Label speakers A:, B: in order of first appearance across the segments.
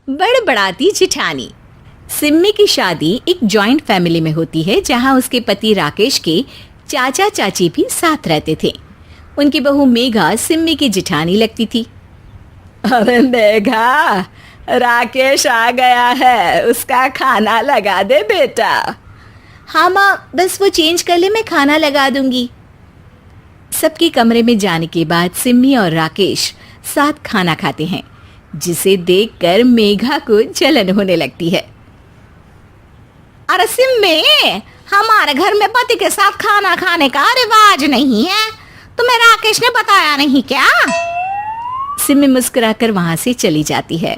A: बड़बड़ाती जिठानी। सिम्मी की शादी एक जॉइंट फैमिली में होती है जहां उसके पति राकेश के चाचा चाची भी साथ रहते थे। उनकी बहू मेघा सिम्मी की जिठानी लगती थी।
B: अरे मेघा, राकेश आ गया है, उसका खाना लगा दे बेटा।
A: हाँ माँ, बस वो चेंज कर ले, मैं खाना लगा दूंगी। सबके कमरे में जाने के बाद सिम्मी और राकेश साथ खाना खाते हैं, जिसे देखकर मेघा को जलन होने लगती है।
C: अरे सिम्मी, हमारे घर में पति के साथ खाना खाने का रिवाज नहीं है, तुम्हें राकेश ने बताया नहीं क्या?
A: सिम्मी मुस्कुराकर वहां से चली जाती है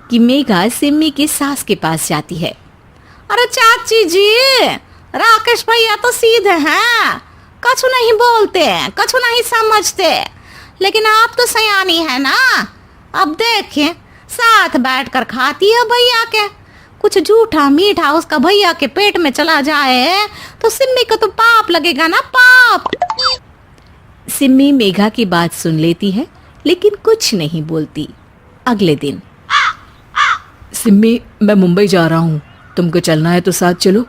A: कि मेघा सिम्मी की सास के पास जाती है।
C: अरे चाची जी, राकेश भैया तो सीधे हैं, कछु नहीं बोलते, कछु नहीं समझते, लेकिन आप तो सयानी है ना। अब देखिए, साथ बैठकर खाती है भैया के, कुछ झूठा मीठा उसका भैया के पेट में चला जाए तो सिम्मी को तो पाप लगेगा ना, पाप।
A: सिम्मी मेघा की बात सुन लेती है लेकिन कुछ नहीं बोलती। अगले दिन,
B: सिम्मी, मैं मुंबई जा रहा हूँ, तुमको चलना है तो साथ चलो।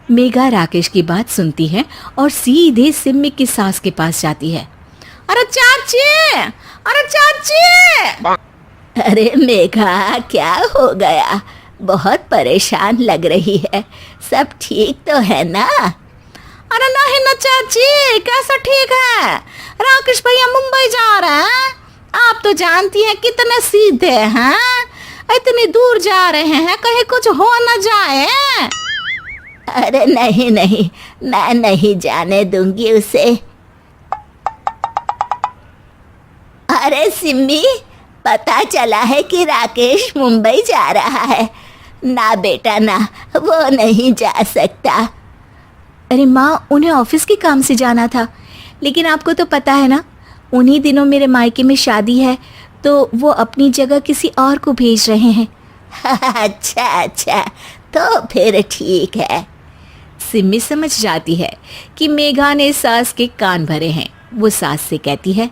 A: मेघा राकेश की बात सुनती है और सीधे सिम्मी की सास के पास जाती है।
C: अरे चाची, अरे चाची।
A: अरे मेघा, क्या हो गया? बहुत परेशान लग रही है, सब ठीक तो है ना?
C: अरे नहीं ना चाची, कैसा ठीक है? राकेश भैया मुंबई जा रहे हैं, आप तो जानती हैं कितने सीधे हैं, इतनी दूर जा रहे हैं, कहीं कुछ हो न जाए।
A: अरे नहीं नहीं, मैं नहीं जाने दूंगी उसे। अरे सिम्मी, पता चला है कि राकेश मुंबई जा रहा है। ना बेटा ना, वो नहीं जा सकता। अरे माँ, उन्हें ऑफिस के काम से जाना था, लेकिन आपको तो पता है ना, उन्हीं दिनों मेरे मायके में शादी है, तो वो अपनी जगह किसी और को भेज रहे हैं। अच्छा अच्छा, तो फिर ठीक है। सिम्मी समझ जाती है कि मेघा ने सास के कान भरे हैं। वो सास से कहती है,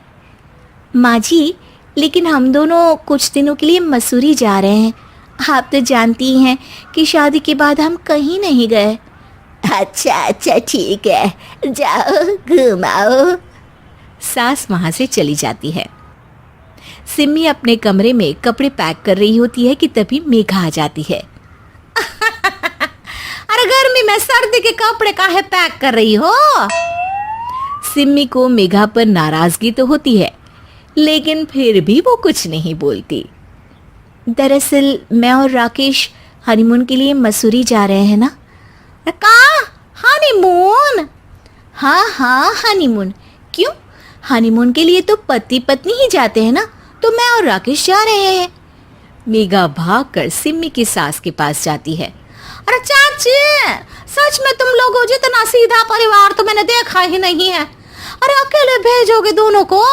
A: माँ जी, लेकिन हम दोनों कुछ दिनों के लिए मसूरी जा रहे हैं। आप तो जानती हैं कि शादी के बाद हम कहीं नहीं गए। अच्छा अच्छा, ठीक है, जाओ घुमाओ। सास वहाँ से चली जाती है। सिम्मी अपने कमरे में कपड़े पैक कर रही होती है कि तभी मेघा आ जाती है।
C: अरे गर्मी में सर्दी के कपड़े काहे पैक कर रही हो?
A: सिम्मी को मेघा पर नाराजगी तो होती है, लेकिन फिर भी वो कुछ नहीं बोलती। दरअसल मैं और राकेश हनीमून के लिए मसूरी जा रहे हैं ना।
C: का हनीमून?
A: हाँ हाँ, हनीमून। क्यों? हनीमून के लिए तो पति पत्नी ही जाते हैं ना, तो मैं और राकेश जा रहे हैं। मेघा भागकर सिम्मी की सास के पास जाती है।
C: अरे चाची, सच में तुम लोगों जितना सीधा परिवार तो मैंने देखा ही नहीं है। अरे अकेले भेजोगे दोनों को?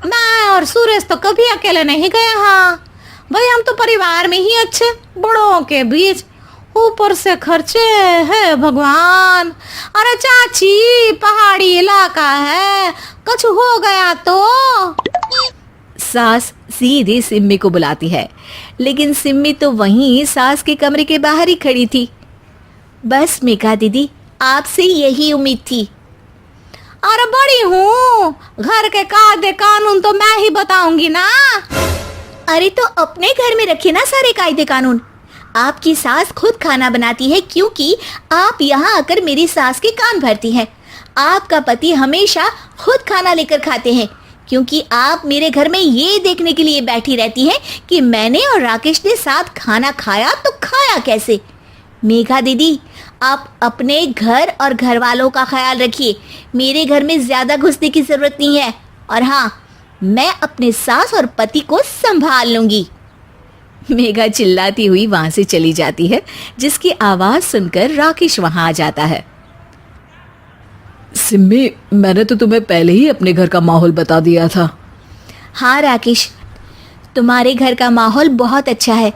C: मैं और सुरेश तो कभी अकेले नहीं गए। हाँ भाई, हम तो परिवार में ही अच्छे, बड़ों के बीच, ऊपर से खर्चे है भगवान। अरे चाची, पहाड़ी इलाका है, कुछ हो गया तो?
A: सास सीधी सिम्मी को बुलाती है, लेकिन सिम्मी तो वहीं सास के कमरे के बाहर ही खड़ी थी। बस मेघा दीदी, आपसे यही उम्मीद थी।
C: अरे बड़ी हूँ, घर के कायदे कानून तो मैं ही बताऊंगी ना।
A: अरे तो अपने घर में रखिए ना सारे कायदे कानून। आपकी सास खुद खाना बनाती है, क्योंकि आप यहाँ आकर मेरी सास के कान भरती हैं। आपका पति हमेशा खुद खाना लेकर खाते हैं, क्योंकि आप मेरे घर में ये देखने के लिए बैठी रहती हैं कि मैंने और राकेश ने साथ खाना खाया तो खाया कैसे। मेघा दीदी, आप अपने घर और घर वालों का ख्याल रखिए। मेरे घर में ज़्यादा घुसने की ज़रूरत नहीं है, और हाँ, मैं अपने सास और पति को संभाल लूँगी। मेघा चिल्लाती हुई वहाँ से चली जाती है, जिसकी आवाज़ सुनकर राकेश वहाँ आ जाता है।
B: सिम्मी, मैंने तो तुम्हें पहले ही अपने घर का माहौल बता दिया था।
A: हाँ राकेश, तुम्हारे घर का माहौल बहुत अच्छा है,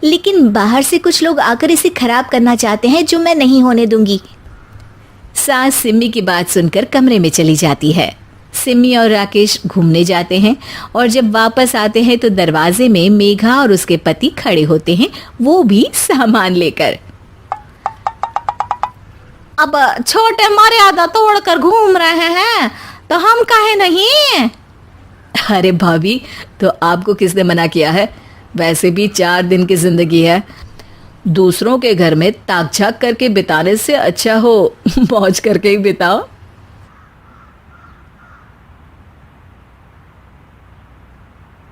A: लेकिन बाहर से कुछ लोग आकर इसे खराब करना चाहते हैं, जो मैं नहीं होने दूंगी। सास सिम्मी की बात सुनकर कमरे में चली जाती है। सिमी और राकेश घूमने जाते हैं और जब वापस आते हैं तो दरवाजे में मेघा और उसके पति खड़े होते हैं, वो भी सामान लेकर।
C: अब छोटे मर्यादा तोड़कर घूम रहे हैं तो हम काहे नहीं।
B: अरे भाभी, तो आपको किसने मना किया है? वैसे भी 4 दिन की जिंदगी है, दूसरों के घर में ताक झाक करके बिताने से अच्छा हो मौज करके ही बिताओ।